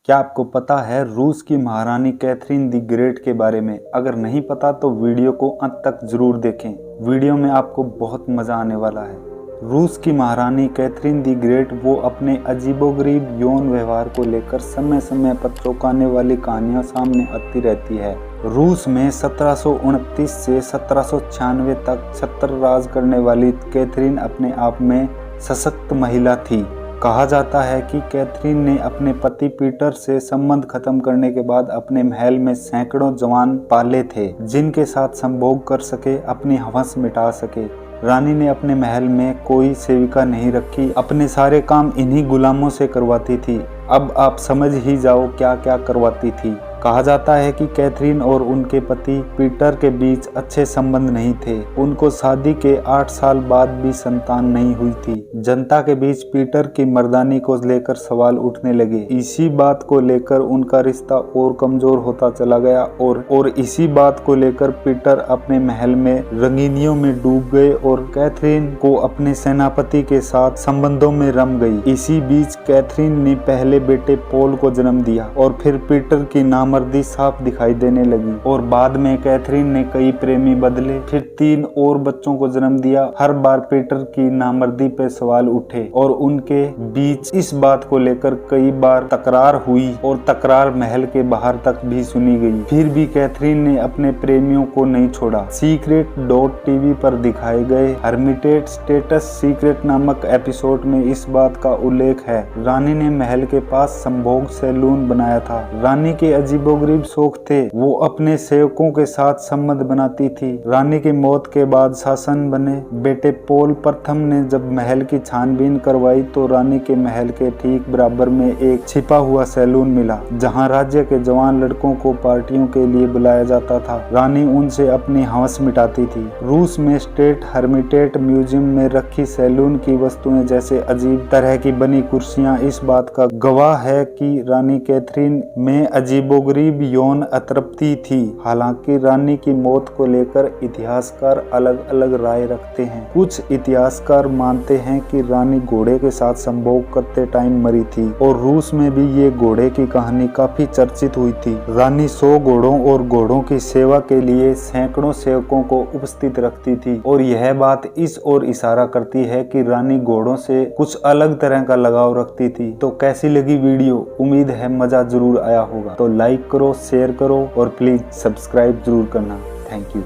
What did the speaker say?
क्या आपको पता है रूस की महारानी कैथरीन दी ग्रेट के बारे में? अगर नहीं पता तो वीडियो को अंत तक जरूर देखें। वीडियो में आपको बहुत मजा आने वाला है। रूस की महारानी कैथरीन दी ग्रेट वो अपने अजीबोगरीब यौन व्यवहार को लेकर समय समय पर चौंकाने वाली कहानियां सामने आती रहती है। रूस में 1729 से 1796 तक छत्र राज करने वाली कैथरीन अपने आप में सशक्त महिला थी। कहा जाता है कि कैथरीन ने अपने पति पीटर से संबंध खत्म करने के बाद अपने महल में सैकड़ों जवान पाले थे जिनके साथ संभोग कर सके, अपनी हवस मिटा सके। रानी ने अपने महल में कोई सेविका नहीं रखी, अपने सारे काम इन्हीं गुलामों से करवाती थी। अब आप समझ ही जाओ क्या क्या करवाती थी। कहा जाता है कि कैथरीन और उनके पति पीटर के बीच अच्छे संबंध नहीं थे। उनको शादी के 8 साल बाद भी संतान नहीं हुई थी। जनता के बीच पीटर की मर्दानी को लेकर सवाल उठने लगे। इसी बात को लेकर उनका रिश्ता और कमजोर होता चला गया और इसी बात को लेकर पीटर अपने महल में रंगीनियों में डूब गए और कैथरीन को अपने सेनापति के साथ संबंधों में रम गई। इसी बीच कैथरीन ने पहले बेटे पॉल को जन्म दिया और फिर पीटर की नामर्दी साफ दिखाई देने लगी और बाद में कैथरीन ने कई प्रेमी बदले, फिर 3 और बच्चों को जन्म दिया। हर बार पीटर की नामर्दी पे सवाल उठे और उनके बीच इस बात को लेकर कई बार तकरार हुई और तकरार महल के बाहर तक भी सुनी गई। फिर भी कैथरीन ने अपने प्रेमियों को नहीं छोड़ा। सीक्रेट.टीवी पर दिखाए गए हर्मिटेज स्टेटस सीक्रेट नामक एपिसोड में इस बात का उल्लेख है। रानी ने महल के पास संभोग सैलून बनाया था। रानी के अजीबोगरीब शौक थे। वो अपने सेवकों के साथ संबंध बनाती थी। रानी की मौत के बाद शासन बने बेटे पॉल प्रथम ने जब महल की छानबीन करवाई तो रानी के महल के ठीक बराबर में एक छिपा हुआ सैलून मिला जहां राज्य के जवान लड़कों को पार्टियों के लिए बुलाया जाता था। रानी उनसे अपनी हवस मिटाती थी। रूस में स्टेट हर्मिटेज म्यूजियम में रखी सैलून की वस्तुएं जैसे अजीब तरह की बनी कुर्सियां इस बात का गवाह है कि रानी कैथरीन में अजीबोगरीब यौन अतृप्ति थी। हालांकि रानी की मौत को लेकर इतिहासकार अलग अलग राय रखते हैं। कुछ इतिहासकार मानते हैं कि रानी घोड़े के साथ संभोग करते टाइम मरी थी और रूस में भी ये घोड़े की कहानी काफी चर्चित हुई थी। रानी 100 घोड़ों और घोड़ों की सेवा के लिए सैकड़ों सेवकों को उपस्थित रखती थी और यह बात इस ओर इशारा करती है कि रानी घोड़ों से कुछ अलग तरह का लगाव रखती थी। तो कैसी लगी वीडियो? उम्मीद है मजा जरूर आया होगा। तो लाइक करो, शेयर करो और प्लीज सब्सक्राइब जरूर करना। Thank you.